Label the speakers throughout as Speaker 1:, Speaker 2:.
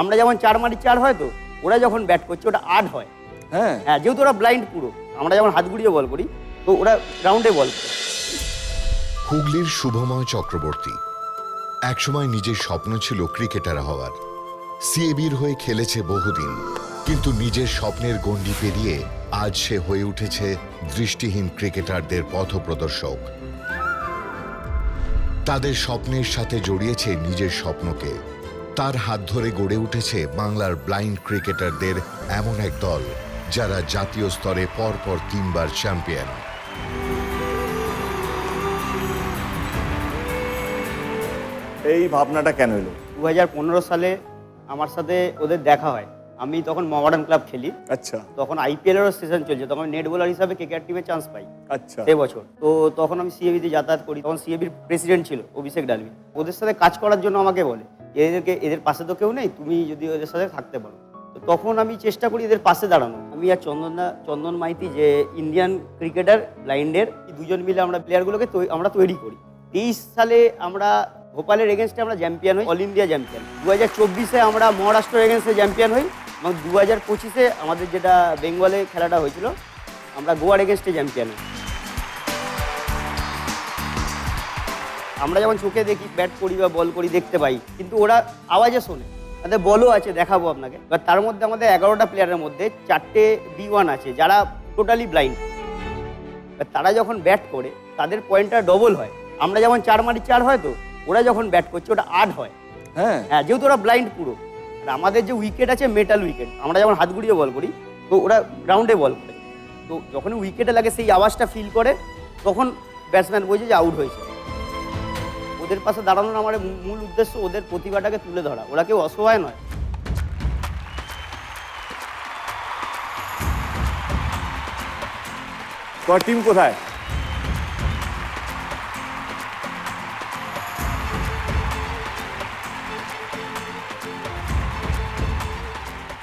Speaker 1: আমরা যেমন 4 মারি 4 হয়, তো ওরা যখন ব্যাট করছে ওটা 8 হয়।
Speaker 2: হ্যাঁ
Speaker 1: হ্যাঁ, যেহেতু ওরা ব্লাইন্ড পুরো, আমরা যেমন হাত ঘুরিয়ে বল করি, তো ওরা গ্রাউন্ডে বল করে।
Speaker 3: হুগলির শুভময় চক্রবর্তী একসময় নিজের স্বপ্ন ছিল ক্রিকেটার হওয়ার। সিএবির হয়ে খেলেছে বহুদিন, কিন্তু নিজের স্বপ্নের গণ্ডি পেরিয়ে আজ সে হয়ে উঠেছে দৃষ্টিহীন ক্রিকেটারদের পথপ্রদর্শক। তাদের স্বপ্নের সাথে জড়িয়েছে নিজের স্বপ্নকে। তার হাত ধরে গড়ে উঠেছে বাংলার ব্লাইন্ড ক্রিকেটারদের এমন এক দল যারা জাতীয় স্তরে পরপর 3 বার চ্যাম্পিয়ন।
Speaker 2: এই ভাবনাটা কেন এলো?
Speaker 1: 2015 সালে আমার সাথে ওদের দেখা হয়। আমি তখন মডার্ন ক্লাব খেলি।
Speaker 2: আচ্ছা
Speaker 1: তখন আইপিএলেরও সেশন চলছে, তখন নেট বোলার হিসাবে কেকেআর টিমে চান্স পাই
Speaker 2: আচ্ছা
Speaker 1: সে বছর। তো তখন আমি সিএবিতে যাতায়াত করি। তখন সিএবির প্রেসিডেন্ট ছিল অভিষেক ডালমি। ওদের সাথে কাজ করার জন্য আমাকে বলে, এদের পাশে তো কেউ নেই, তুমি যদি ওদের সাথে থাকতে পারো। তো তখন আমি চেষ্টা করি এদের পাশে দাঁড়ানো। আমি আর চন্দন মাইতি, যে ইন্ডিয়ান ক্রিকেটার ব্লাইন্ডের, দুজন মিলে আমরা প্লেয়ারগুলোকে আমরা তৈরি করি। 23 সালে আমরা ভোপালের এগেনস্টে আমরা চ্যাম্পিয়ন হই, অল ইন্ডিয়া চ্যাম্পিয়ন। 2024-এ আমরা মহারাষ্ট্র এগেনস্টে চ্যাম্পিয়ন হই, এবং 2025-এ আমাদের যেটা বেঙ্গলে খেলাটা হয়েছিল, আমরা গোয়ার এগেনস্টে চ্যাম্পিয়ন হই। আমরা যেমন চোখে দেখি, ব্যাট করি বা বল করি দেখতে পাই, কিন্তু ওরা আওয়াজে শোনে। তাদের বলও আছে, দেখাবো আপনাকে। এবার তার মধ্যে আমাদের 11টা প্লেয়ারের মধ্যে 4টে B1 আছে যারা টোটালি ব্লাইন্ড। তারা যখন ব্যাট করে তাদের পয়েন্টটা ডবল হয়। আমরা যেমন 4 মারি 4 হয়, তো ওরা যখন ব্যাট করছে ওটা 8 হয়।
Speaker 2: হ্যাঁ
Speaker 1: হ্যাঁ, যেহেতু ওরা ব্লাইন্ড পুরো। আর আমাদের যে উইকেট আছে মেটাল উইকেট, আমরা যেমন হাত ঘুরিয়ে বল করি, তো ওরা গ্রাউন্ডে বল করে। তো যখন উইকেটে লাগে সেই আওয়াজটা ফিল করে, তখন ব্যাটসম্যান বোঝে যে আউট হয়েছে। ওদের পাশে দাঁড়ানোর আমার মূল উদ্দেশ্য ওদের প্রতিভাটাকে তুলে ধরা। ওরা কেউ অসহায় নয়।
Speaker 2: তোমার টিম কোথায়?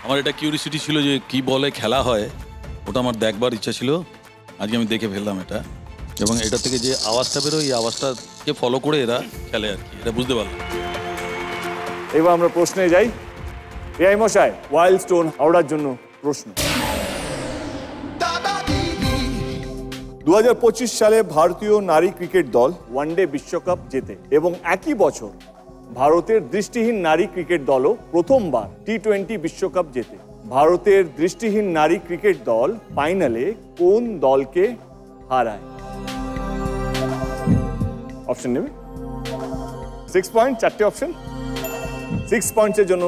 Speaker 4: আমার এটা কিউরিসিটি ছিল যে কি বলে খেলা হয়, ওটা আমার দেখবার ইচ্ছা ছিল। আজকে আমি দেখে ফেললাম এটা, এবং এটা থেকে যে আওয়াজটা বেরোয়, এই আওয়াজটাকে ফলো করে এরা খেলে আর কি, এটা বুঝতে পারলাম।
Speaker 2: এবার আমরা প্রশ্নে যাই। এআই মশাই, ওয়াইল্ড স্টোন হাওড়ার জন্য প্রশ্ন। 2025 সালে ভারতীয় নারী ক্রিকেট দল ওয়ানডে বিশ্বকাপ জেতে, এবং একই বছর ভারতের দৃষ্টিহীন নারী ক্রিকেট দলও প্রথমবার টি20 বিশ্বকাপ জেতে। ভারতের দৃষ্টিহীন নারী ক্রিকেট দল ফাইনালে কোন দলকে হারায়? অপশন নেবে? 6 পয়েন্ট, 4টে অপশন। 6 পয়েন্টসের জন্য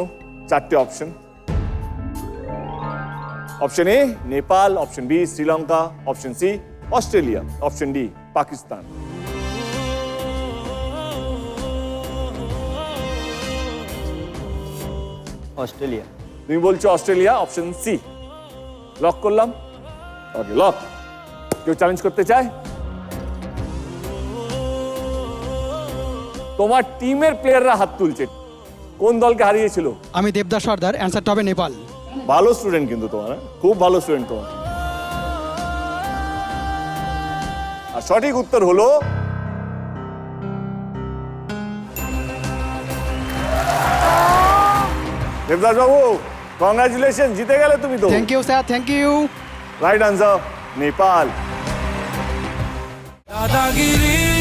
Speaker 2: 4টে option. Option A Nepal, option B Sri Lanka, option C Australia, option D Pakistan.
Speaker 1: Australia.
Speaker 2: তুমি বলছো অস্ট্রেলিয়া, অপশন সি লক করলাম। ওকে, লক। কেউ চ্যালেঞ্জ করতে চায়? তোমার টিমের প্লেয়াররা হাত তুলছে। কোন দলকে হারিয়েছিল?
Speaker 5: আমি দেবদাস সর্দার, অ্যান্সারটা হবে নেপাল।
Speaker 2: ভালো স্টুডেন্ট কিন্তু তোমার, খুব ভালো স্টুডেন্ট তোমার। আর সঠিক উত্তর হলো দেবদাস বাবু, কংগ্রাচুলেশন, জিতে গেলে তুমি তো।
Speaker 5: Thank you sir, thank you.
Speaker 2: Right answer Nepal.
Speaker 6: Dadagiri